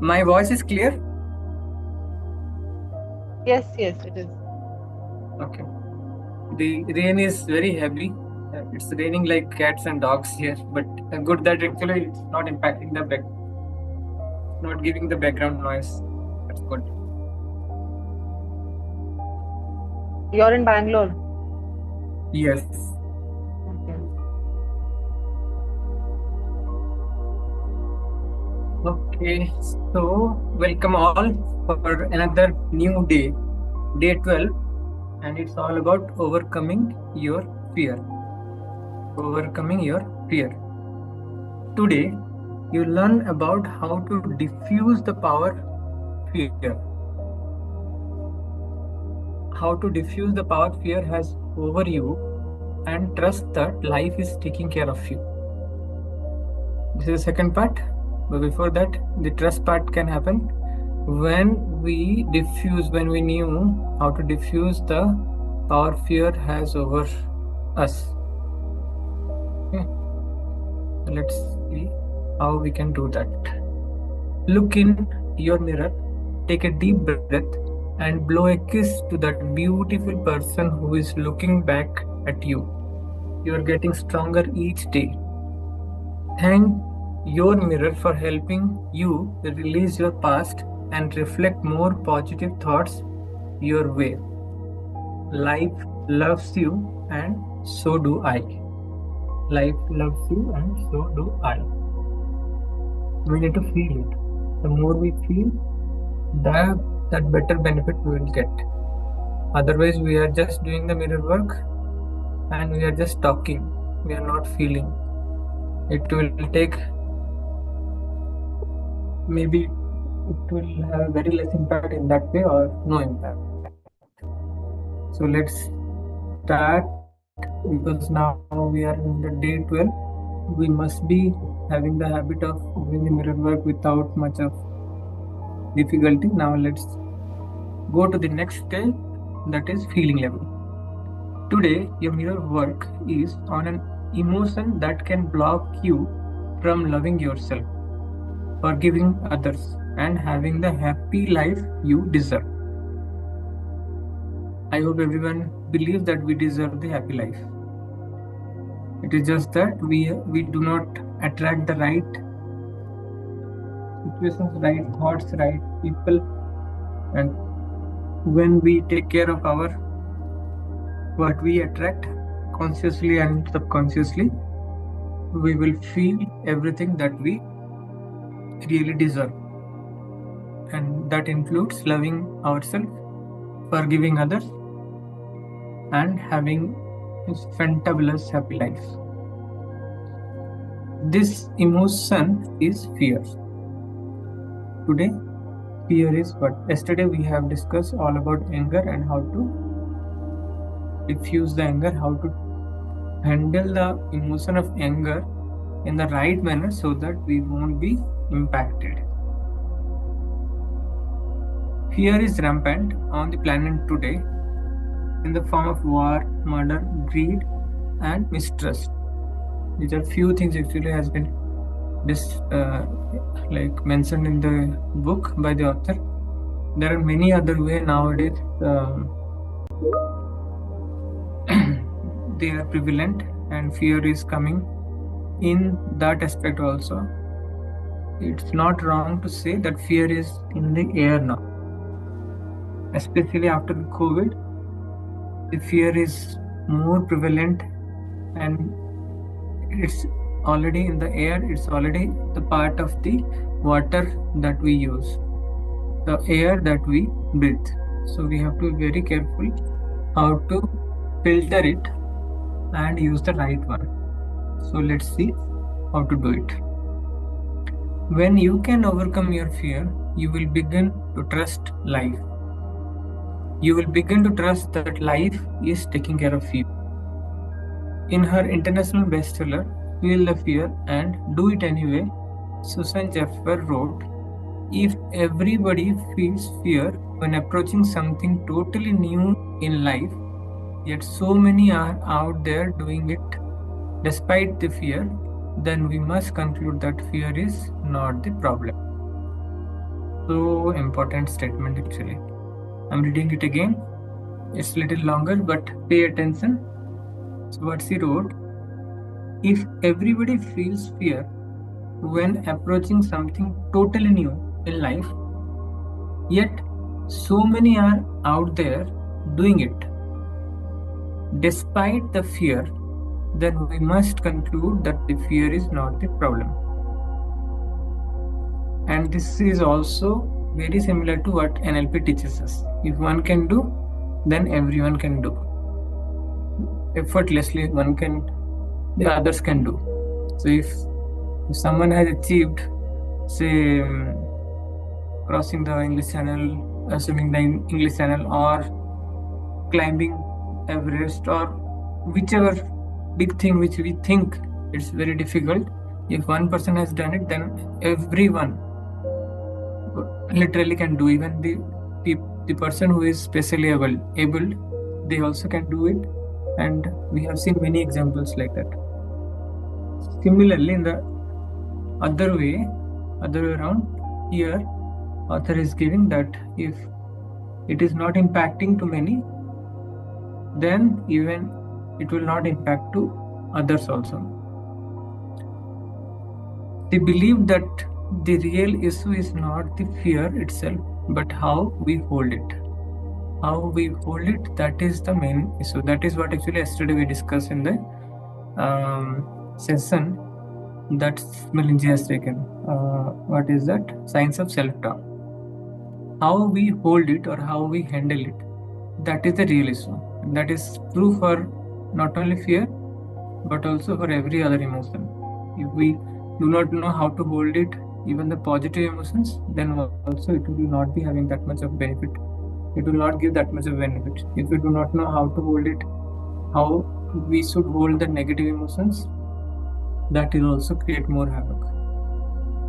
My voice is clear? Yes, it is. Okay. The rain is very heavy. It's raining like cats and dogs here, but good that actually it's not impacting the back, not giving the background noise. That's good. You're in Bangalore. Yes. Okay. Okay. So, welcome all for another new day, day 12, and it's all about overcoming your fear. Overcoming your fear. Today, you learn about how to diffuse the power fear. How to diffuse the power fear has over you and trust that life is taking care of you. This is the second part, but before that, the trust part can happen when we knew how to diffuse the power fear has over us. Okay. Let's see how we can do that. Look in your mirror, take a deep breath, and blow a kiss to that beautiful person who is looking back at you. You are getting stronger each day. Thank your mirror for helping you release your past and reflect more positive thoughts your way. Life loves you, and so do I. Life loves you, and so do I. We need to feel it. The more we feel, that better benefit we will get. Otherwise, we are just doing the mirror work and we are just talking. We are not feeling. It will take, maybe it will have very less impact in that way or no impact. So let's start, because now we are in the day 12. We must be having the habit of doing the mirror work without much of difficulty. Now let's go to the next step, that is feeling level. Today, your mirror work is on an emotion that can block you from loving yourself, forgiving others, and having the happy life you deserve. I hope everyone believes that we deserve the happy life. It is just that we do not attract the right situations, right thoughts, right people, and when we take care of our what we attract consciously and subconsciously, we will feel everything that we really deserve, and that includes loving ourselves, forgiving others, and having a fantabulous happy life. This emotion is fear. Today, fear is what? Yesterday we have discussed all about anger and how to diffuse the anger, how to handle the emotion of anger in the right manner so that we won't be impacted. Fear is rampant on the planet today in the form of war, murder, greed, and mistrust. These are few things actually has been mentioned in the book by the author. There are many other way nowadays. They are prevalent, and fear is coming in that aspect also. It's not wrong to say that fear is in the air now, especially after the COVID. The fear is more prevalent, and it's already in the air. It's already the part of the water that we use, the air that we breathe. So we have to be very careful how to filter it and use the right one. So let's see how to do it. When you can overcome your fear, you will begin to trust life. You will begin to trust that life is taking care of you. In her international bestseller, Feel the Fear and Do It Anyway, Susan Jeffer wrote, if everybody feels fear when approaching something totally new in life, yet so many are out there doing it despite the fear, then we must conclude that fear is not the problem. So important statement actually. I'm reading it again. It's a little longer, but pay attention. So what she wrote: if everybody feels fear when approaching something totally new in life, yet so many are out there doing it despite the fear, then we must conclude that the fear is not the problem. And this is also very similar to what NLP teaches us. If one can do, then everyone can do. Effortlessly, the others can do. So if someone has achieved, say, crossing the English Channel, swimming the English Channel, or climbing Everest, or whichever big thing which we think it's very difficult, if one person has done it, then everyone literally can do. Even the person who is specially able, they also can do it, and we have seen many examples like that. Similarly, in the other way around, here author is giving that if it is not impacting to many, then even it will not impact to others also. They believe that the real issue is not the fear itself, but how we hold it. How we hold it, that is the main issue. That is what actually yesterday we discussed in the session that Melinji has taken. What is that? Science of self-talk. How we hold it or how we handle it, that is the real issue. And that is true for not only fear, but also for every other emotion. If we do not know how to hold it, even the positive emotions, then also it will not be having that much of benefit. It will not give that much of benefit. If we do not know how to hold it, how we should hold the negative emotions, that will also create more havoc.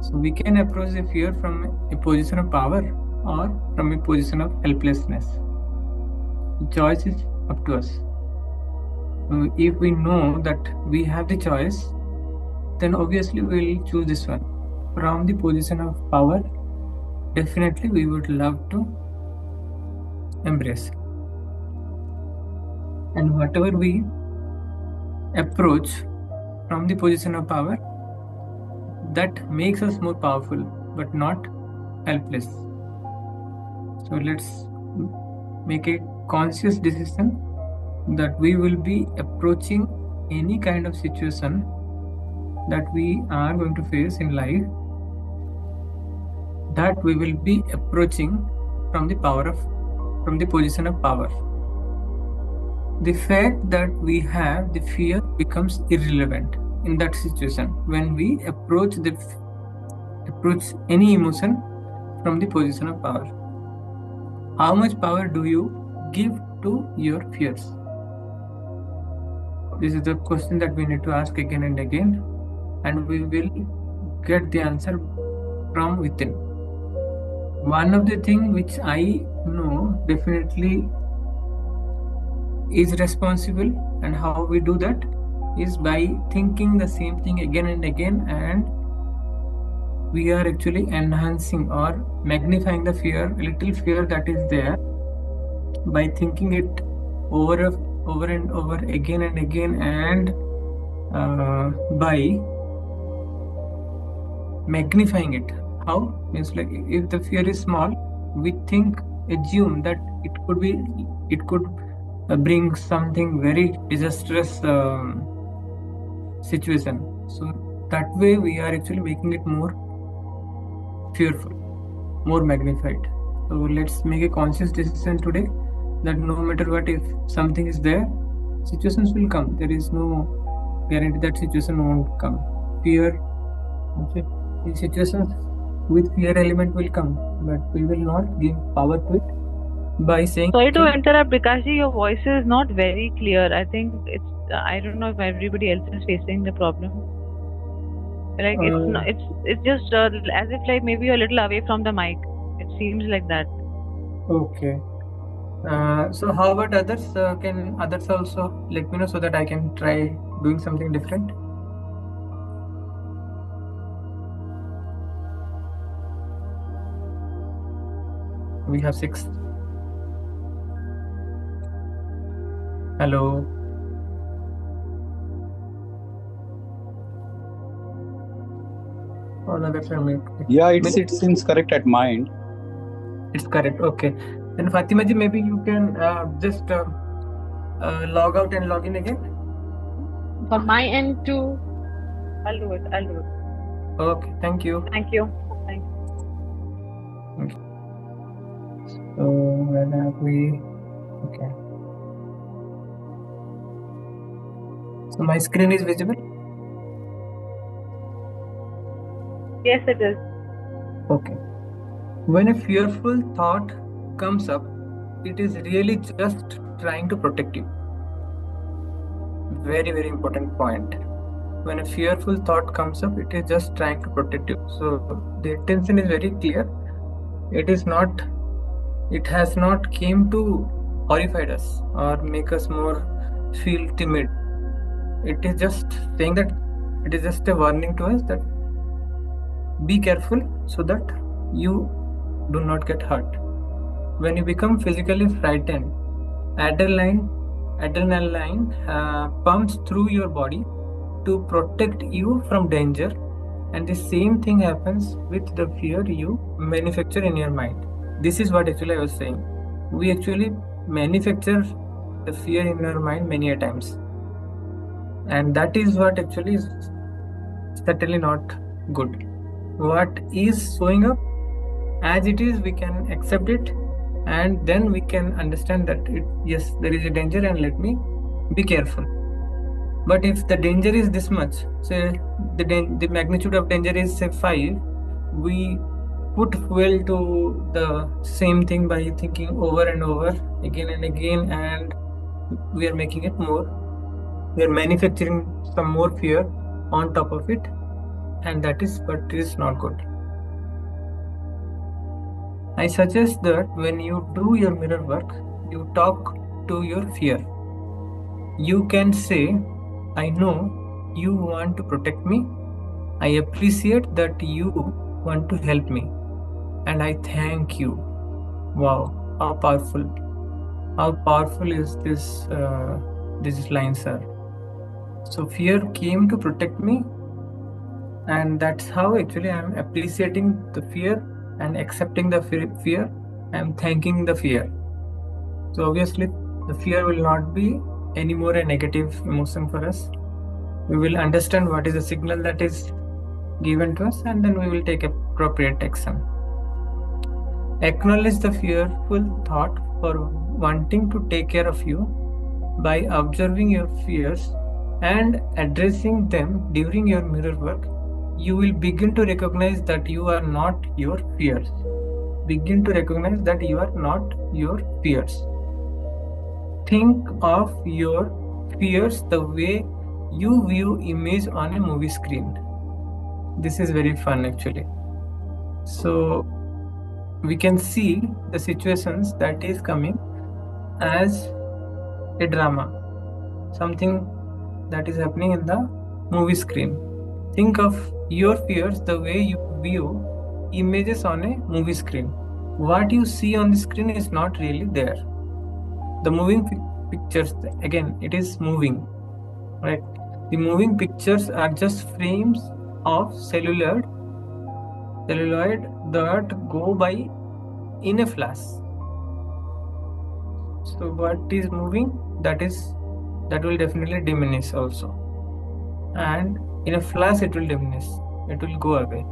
So we can approach the fear from a position of power or from a position of helplessness. The choice is up to us. If we know that we have the choice, then obviously we will choose this one. From the position of power, definitely we would love to embrace. And whatever we approach from the position of power, that makes us more powerful, but not helpless. So let's make a conscious decision that we will be approaching any kind of situation that we are going to face in life, that we will be approaching from the position of power. The fact that we have the fear becomes irrelevant in that situation when we approach any emotion from the position of power. How much power do you give to your fears? This is the question that we need to ask again and again, and we will get the answer from within. One of the things which I know definitely is responsible, and how we do that is by thinking the same thing again and again, and we are actually enhancing or magnifying the little fear that is there by thinking it over and over again and again, and by magnifying it. How? Means like if the fear is small, we assume that it could bring something very disastrous situation. So that way we are actually making it more fearful, more magnified. So let's make a conscious decision today that no matter what, if something is there, situations will come. There is no guarantee that situation won't come. Fear, the situations with fear element will come, but we will not give power to it by saying. Sorry to interrupt, Bikashi, your voice is not very clear. I think it's, I don't know if everybody else is facing the problem. Like it's just as if like maybe you're a little away from the mic. It seems like that. Okay. So how about others? Can others also let me know so that I can try doing something different? We have 6. Hello. All other family. Yeah, it seems correct at my end. It's correct. Okay. Then Fatima ji, maybe you can just log out and log in again. For my end too. I'll do it. Okay. Thank you. Thank you. Okay. So where have we? Okay. So my screen is visible? Yes, it is. Okay. When a fearful thought comes up, it is really just trying to protect you. Very, very important point. When a fearful thought comes up, it is just trying to protect you. So the intention is very clear. It has not came to horrify us or make us more feel timid. It is just saying that it is just a warning to us that be careful so that you do not get hurt. When you become physically frightened, adrenaline pumps through your body to protect you from danger, and the same thing happens with the fear you manufacture in your mind. This is what actually I was saying. We actually manufacture the fear in our mind many a times, and that is what actually is certainly not good. What is showing up as it is, we can accept it, and then we can understand that yes, there is a danger and let me be careful. But if the danger is this much, say the magnitude of danger is say 5, we put fuel to the same thing by thinking over and over again and again, and we are making it more. We are manufacturing some more fear on top of it, and that is what is not good. I suggest that when you do your mirror work, you talk to your fear. You can say, I know you want to protect me. I appreciate that you want to help me. And I thank you. Wow, how powerful. How powerful is this line, sir? So fear came to protect me, and that's how actually I'm appreciating the fear and accepting the fear. I'm thanking the fear. So obviously the fear will not be anymore a negative emotion for us. We will understand what is the signal that is given to us, and then we will take appropriate action. Acknowledge the fearful thought for wanting to take care of you by observing your fears and addressing them during your mirror work. You will begin to recognize that you are not your fears. Begin to recognize that you are not your fears. Think of your fears the way you view image on a movie screen. This is very fun actually. So we can see the situations that is coming as a drama, something that is happening in the movie screen. Think of your fears the way you view images on a movie screen. What you see on the screen is not really there. The moving pictures, again, it is moving, right? The moving pictures are just frames of celluloid that go by in a flash. So what is moving, that will definitely diminish also, and in a flash it will diminish, it will go away.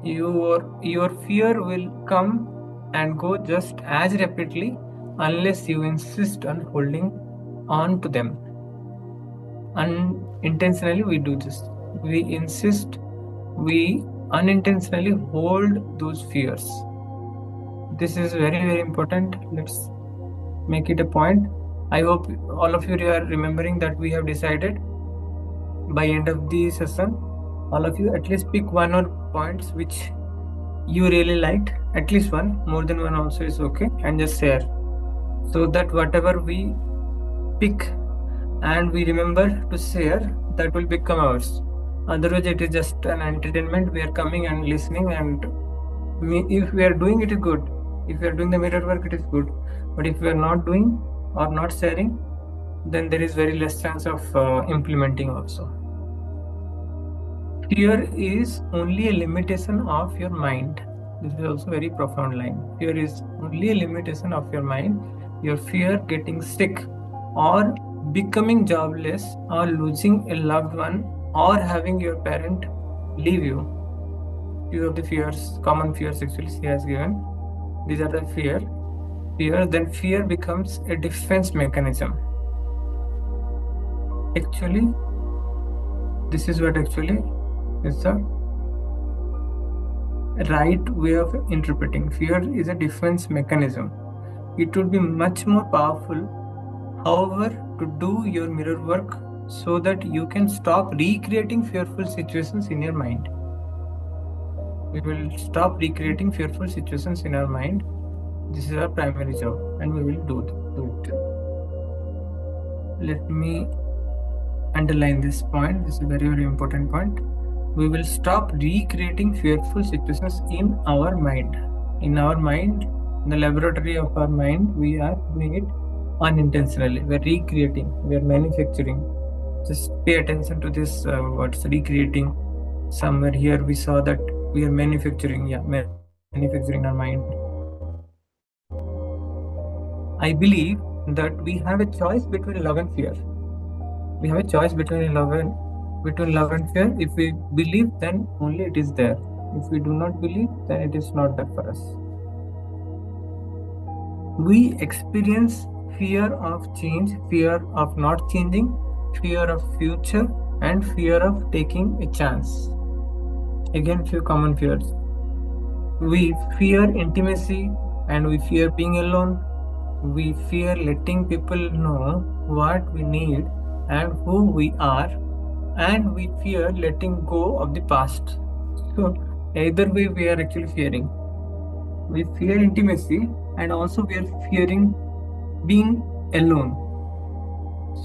Your fear will come and go just as rapidly unless you insist on holding on to them. Unintentionally we do this. We insist, we unintentionally hold those fears. This is very, very important. Let's make it a point. I hope all of you are remembering that we have decided by end of the session, all of you at least pick one or points which you really liked, at least one, more than one also is okay, and just share, so that whatever we pick and we remember to share, that will become ours. Otherwise it is just an entertainment. We are coming and listening, and if we are doing it good, If we are doing the mirror work, it is good. But if we are not doing or not sharing, then there is very less chance of implementing also. Fear is only a limitation of your mind. This is also very profound line. Fear is only a limitation of your mind. Your fear getting sick or becoming jobless or losing a loved one or having your parent leave you. Few of the fears, common fears actually she has given. These are the fear. Then fear becomes a defense mechanism. Actually, this is what actually is the right way of interpreting. Fear is a defense mechanism. It would be much more powerful, however, to do your mirror work so that you can stop recreating fearful situations in your mind. We will stop recreating fearful situations in our mind. This is our primary job, and we will do it. Let me underline this point. This is a very, very important point. We will stop recreating fearful situations in our mind. In our mind, in the laboratory of our mind, we are doing it unintentionally. We are recreating, we are manufacturing. Just pay attention to this what's recreating. Somewhere here we saw that we are manufacturing, manufacturing our mind. I believe that we have a choice between love and fear. We have a choice between love and fear. If we believe, then only it is there. If we do not believe, then it is not there for us. We experience fear of change, fear of not changing, fear of future, and fear of taking a chance. Again, few common fears. We fear intimacy and we fear being alone. We fear letting people know what we need and who we are, and we fear letting go of the past. So either way we are actually fearing. We fear intimacy and also we are fearing being alone.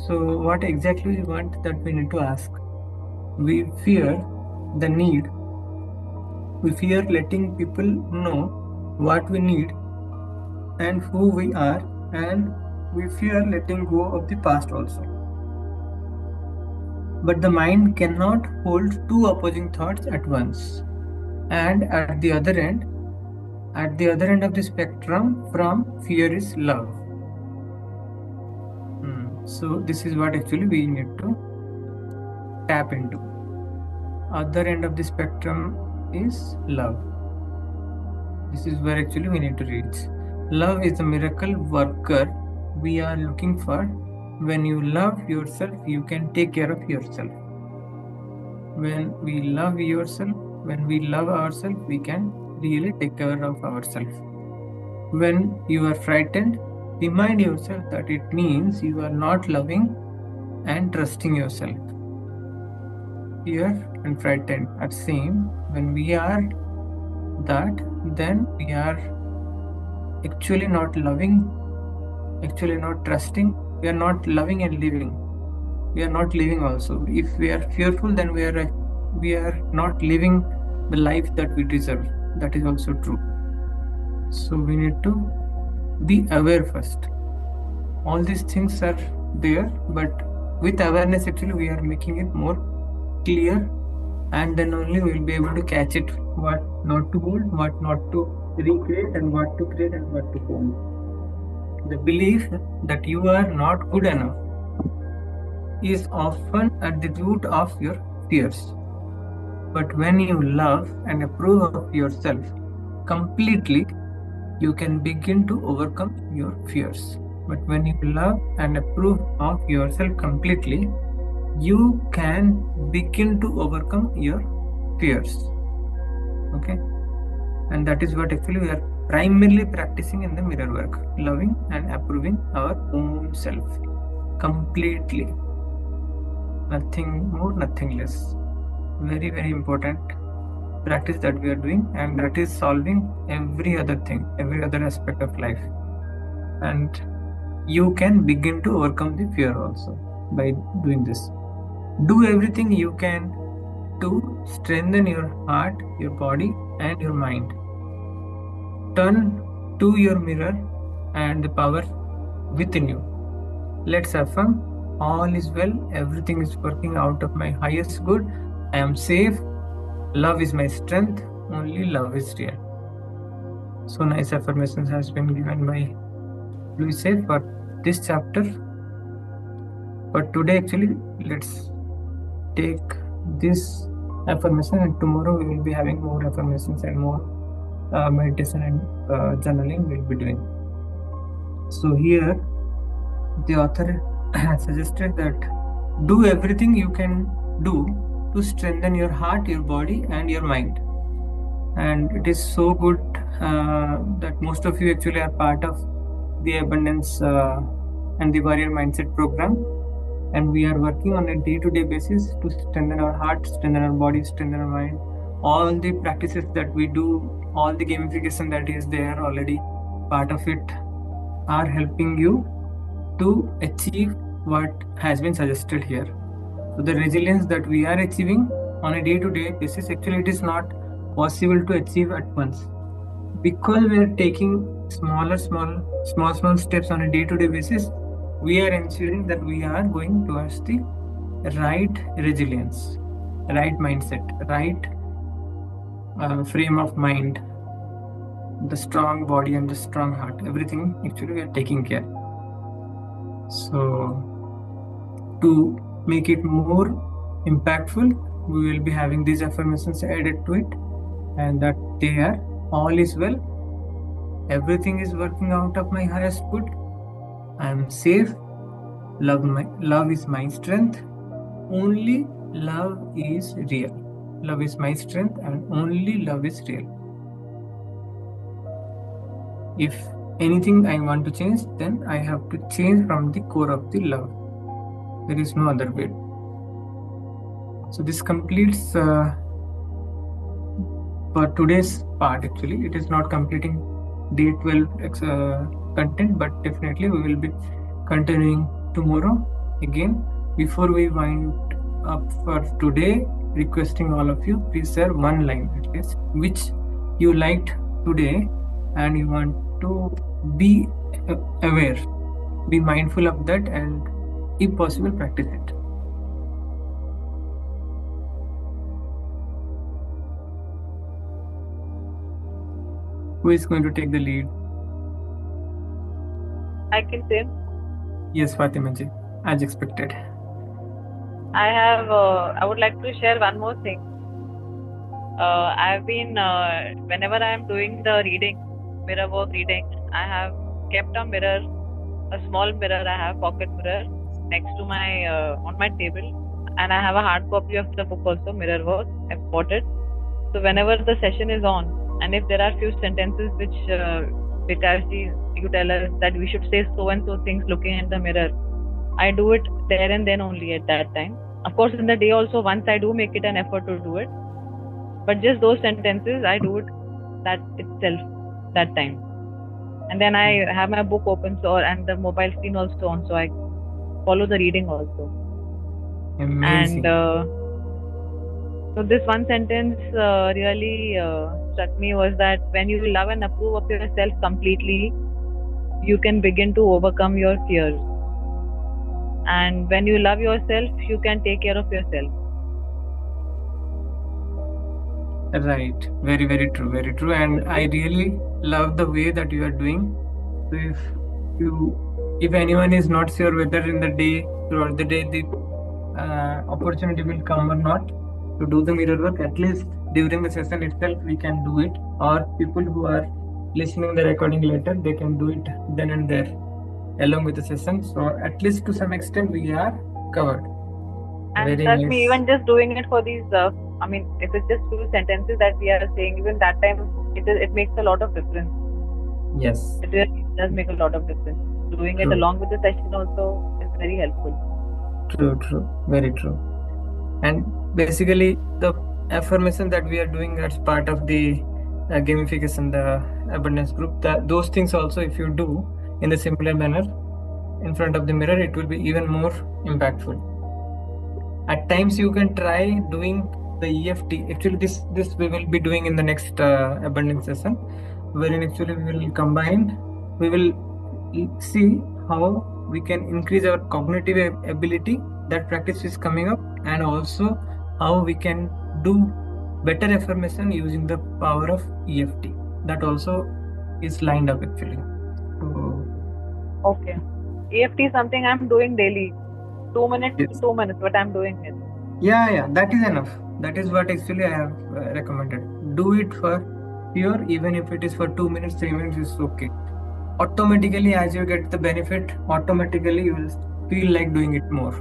So what exactly we want, that we need to ask. We fear the need. We fear letting people know what we need and who we are, and we fear letting go of the past also. But the mind cannot hold two opposing thoughts at once. And at the other end of the spectrum from fear is love. So this is what actually we need to tap into. Other end of the spectrum is love. This is where actually we need to reach. Love is the miracle worker we are looking for. When you love yourself, you can take care of yourself. When we love ourselves, we can really take care of ourselves. When you are frightened, remind yourself that it means you are not loving and trusting yourself. Fear and frightened are same. When we are that, then we are actually not loving, actually not trusting. We are not loving and living. We are not living also. If we are fearful, then we are not living the life that we deserve. That is also true. So we need to be aware first. All these things are there, but with awareness actually we are making it more clear, and then only we will be able to catch it, what not to hold, what not to recreate, and what to create and what to hold. The belief that you are not good enough is often at the root of your fears. But when you love and approve of yourself completely, you can begin to overcome your fears. But when you love and approve of yourself completely, you can begin to overcome your fears. Okay? And that is what actually we are primarily practicing in the mirror work. Loving and approving our own self completely. Nothing more, nothing less. Very, very important practice that we are doing, and that is solving every other thing, every other aspect of life. And you can begin to overcome the fear also by doing this. Do everything you can to strengthen your heart, your body, and your mind. Turn to your mirror and the power within you. Let's affirm, all is well, everything is working out of my highest good, I am safe, love is my strength, only love is real. So nice affirmations has been given by Louis for this chapter. But today actually, let's take this affirmation, and tomorrow we will be having more affirmations and more meditation and journaling we'll be doing. So here the author has suggested that do everything you can do to strengthen your heart, your body and your mind. And it is so good that most of you actually are part of the abundance and the warrior mindset program, and we are working on a day-to-day basis to strengthen our heart, strengthen our body, strengthen our mind. All the practices that we do, all the gamification that is there already, part of it are helping you to achieve what has been suggested here. So the resilience that we are achieving on a day-to-day basis, actually it is not possible to achieve at once, because we are taking small steps on a day-to-day basis. We are ensuring that we are going towards the right resilience, right mindset, right frame of mind, the strong body and the strong heart. Everything actually we are taking care. So to make it more impactful, we will be having these affirmations added to it, and that they are, all is well, everything is working out of my highest good, I am safe, love is my strength, only love is real. Love is my strength and only love is real. If anything I want to change, then I have to change from the core of the love. There is no other way. So this completes for today's part. Actually, it is not completing day 12 content, but definitely we will be continuing tomorrow again. Before we wind up for today, requesting all of you, please share one line at least which you liked today and you want to be aware, be mindful of that, and if possible practice it. Who is going to take the lead? I can say. Yes, Fatima ji, as expected. I would like to share one more thing. I've been, whenever I am doing the reading, mirror work reading, I have kept a mirror, a small mirror, I have pocket mirror next to my, on my table, and I have a hard copy of the book also, Mirror Work, I've bought it. So whenever the session is on, and if there are few sentences which Vikashji, you tell us that we should say so and so things looking in the mirror, I do it there and then only at that time. Of course, in the day also, once I do make it an effort to do it, but just those sentences, I do it that itself, that time. And then I have my book open, and the mobile screen also on, so I follow the reading also. Amazing. And so this one sentence really struck me was that when you love and approve of yourself completely, you can begin to overcome your fears. And when you love yourself, you can take care of yourself. Right. Very, very true. Very true. And I really love the way that you are doing. So if anyone is not sure whether in the day, throughout the day, the opportunity will come or not to do the mirror work, at least during the session itself, we can do it. Or people who are listening the recording later, they can do it then and there along with the session. So at least to some extent, we are covered. And Very trust nice. me, even just doing it for these, I mean, if it's just few sentences that we are saying, even that time, it makes a lot of difference. Yes. It really does make a lot of difference. Doing it True. along with the session also is very helpful. True. Very true. And basically, the affirmation that we are doing as part of the gamification, the abundance group, those things also, if you do in the similar manner in front of the mirror, it will be even more impactful. At times, you can try doing the EFT. Actually, this we will be doing in the next abundance session. wherein actually we will combine, we will see how we can increase our cognitive ability. That practice is coming up, and also how we can do better affirmation using the power of EFT. That also is lined up actually. So, Okay. EFT is something I'm doing daily. 2 minutes yes. to 2 minutes, but I'm doing it. Yeah, that is enough. That is what actually I have recommended. Do it for pure, even if it is for 2 minutes, 3 minutes is okay. Automatically, as you get the benefit, automatically you will feel like doing it more.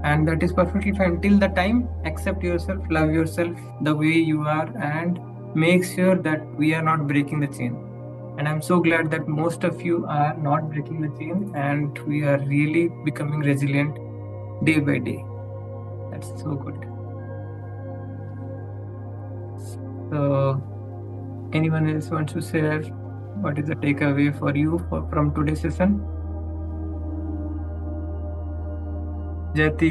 And that is perfectly fine. Till the time, accept yourself, love yourself the way you are, and make sure that we are not breaking the chain. And I'm so glad that most of you are not breaking the chain, and we are really becoming resilient day by day. That's so good. So, anyone else wants to share what is the takeaway for you from today's session? Jyoti,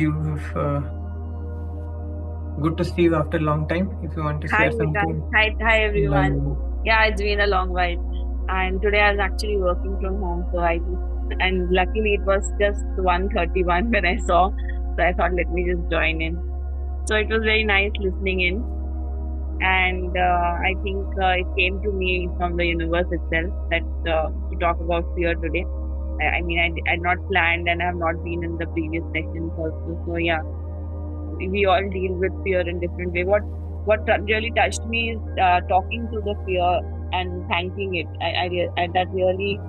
good to see you after a long time. If you want to Hi, share something. hi everyone. Yeah, it's been a long while, and today I was actually working from home, so and luckily it was just 1:31 when I saw, so I thought let me just join in. So it was very nice listening in, and I think it came to me from the universe itself that to talk about fear today. I mean, I had not planned, and I have not been in the previous sessions also. So yeah, we all deal with fear in different way. What really touched me is talking to the fear and thanking it. I that really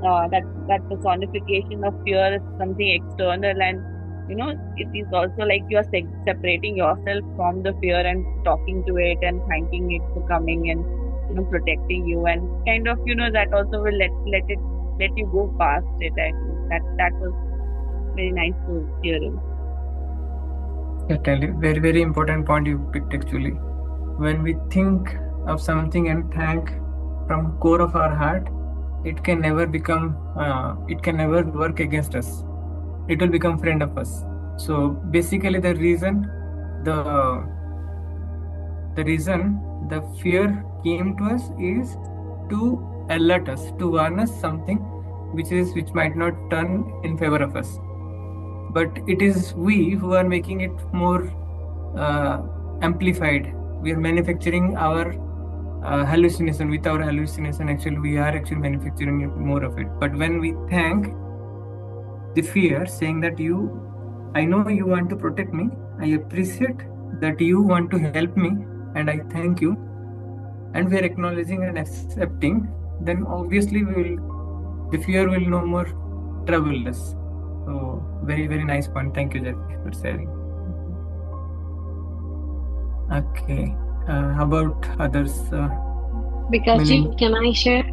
that personification of fear is something external, and it is also like you are separating yourself from the fear and talking to it and thanking it for coming and protecting you, and kind of that also will let you go past it. I think that was very nice to hear. Certainly, very, very important point you picked actually. When we think of something and thank from core of our heart, it can never work against us. It will become friend of us. So basically the reason the fear came to us is to alert us, to warn us something which might not turn in favor of us. But it is we who are making it more amplified. We are manufacturing our hallucination. With our hallucination, actually, we are actually manufacturing more of it. But when we thank the fear, saying that I know you want to protect me, I appreciate that you want to help me, and I thank you, and we are acknowledging and accepting, then obviously the fear will no more trouble us. So very, very nice point. Thank you, Jyoti, for sharing. Okay. How about others? Vikasji, can I share?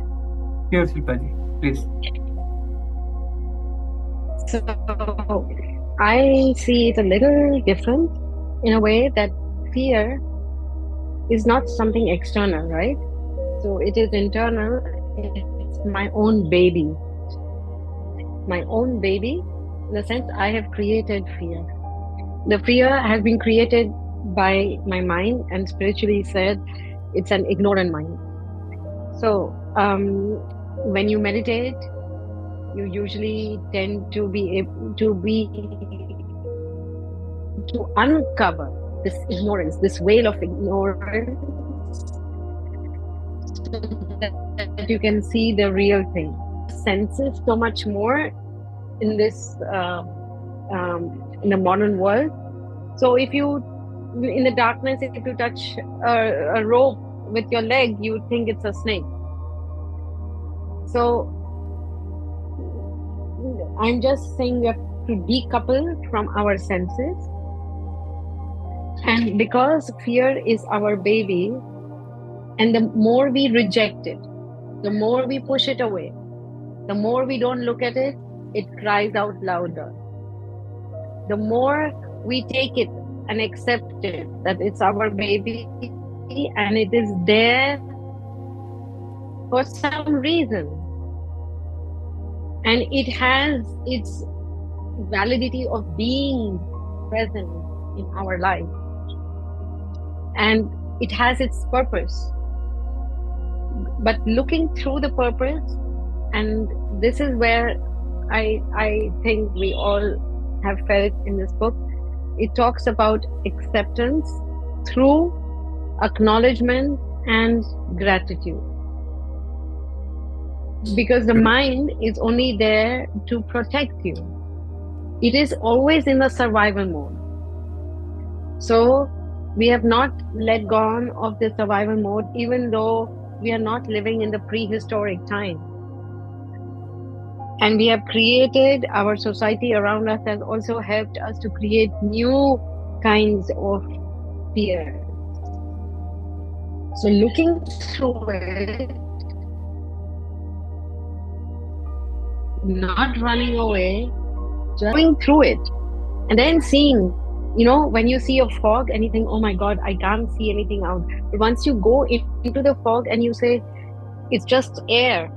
Sure, Shilpaji, please. So I see it a little different in a way that fear is not something external, right? So it is internal. It's my own baby. My own baby, in the sense I have created fear. The fear has been created by my mind, and spiritually said, it's an ignorant mind. So when you meditate, you usually tend to be able to uncover this ignorance, this veil of ignorance, so that you can see the real thing. Senses so much more in this in the modern world. So if you, in the darkness, if you touch a rope with your leg, you would think it's a snake. So I'm just saying we have to decouple from our senses, and because fear is our baby, and the more we reject it, the more we push it away, the more we don't look at it, it cries out louder. The more we take it and accept it, that it's our baby and it is there for some reason, and it has its validity of being present in our life, and it has its purpose. but looking through the purpose, and this is where I think we all have felt in this book. It talks about acceptance through acknowledgement and gratitude. Because the mind is only there to protect you. It is always in the survival mode. So we have not let go of the survival mode, even though we are not living in the prehistoric time. And we have created, our society around us has also helped us to create new kinds of fear. So looking through it, not running away, just going through it, and then seeing, when you see a fog and you think, oh my God, I can't see anything out. But once you go into the fog and you say, it's just air,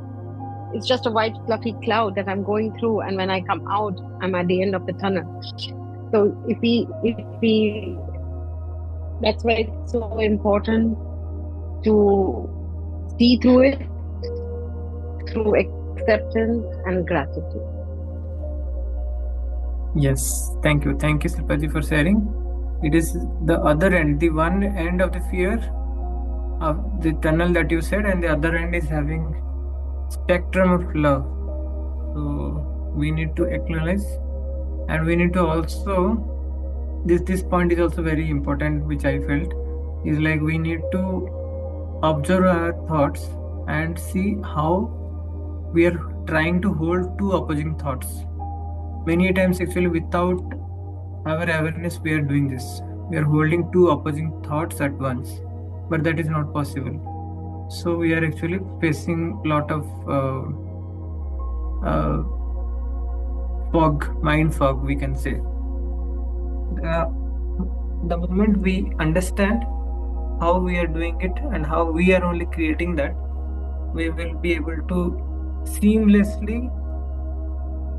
it's just a white fluffy cloud that I'm going through, and when I come out, I'm at the end of the tunnel. So if we that's why it's so important to see through it through acceptance and gratitude. Yes, thank you, Shilpaji, for sharing. It is the other end, the one end of the fear of the tunnel that you said, and the other end is having spectrum of love. So we need to acknowledge, and we need to also, this point is also very important, which I felt is like we need to observe our thoughts and see how we are trying to hold two opposing thoughts. Many times actually without our awareness we are doing this. We are holding two opposing thoughts at once, but that is not possible. So we are actually facing a lot of mind fog, we can say. The moment we understand how we are doing it and how we are only creating that, we will be able to seamlessly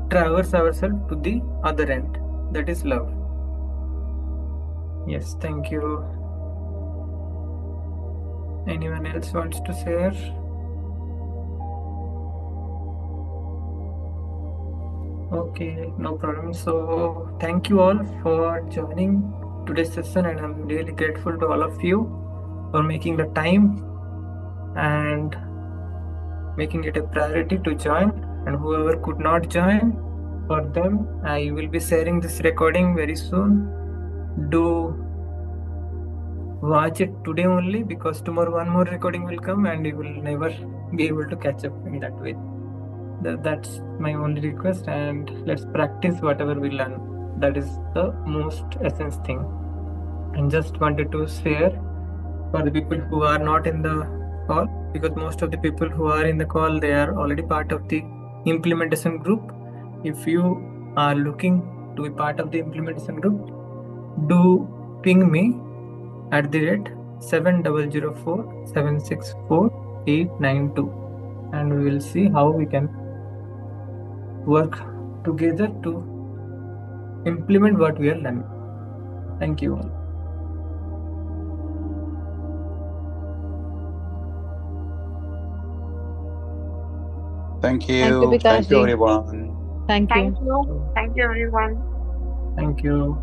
traverse ourselves to the other end, that is love. Yes, thank you. Anyone else wants to share? Okay, no problem. So thank you all for joining today's session, and I'm really grateful to all of you for making the time and making it a priority to join. And whoever could not join, for them I will be sharing this recording very soon. Do watch it today only, because tomorrow one more recording will come and you will never be able to catch up in that way. That's my only request, and let's practice whatever we learn. That is the most essence thing. And just wanted to share for the people who are not in the call, because most of the people who are in the call, they are already part of the implementation group. If you are looking to be part of the implementation group, do ping me at the rate 7004-764-892, and we will see how we can work together to implement what we are learning. Thank you all. Thank you. Thank you, Thank you, Vikashji. everyone. Thank you. Thank you. Thank you, everyone. Thank you.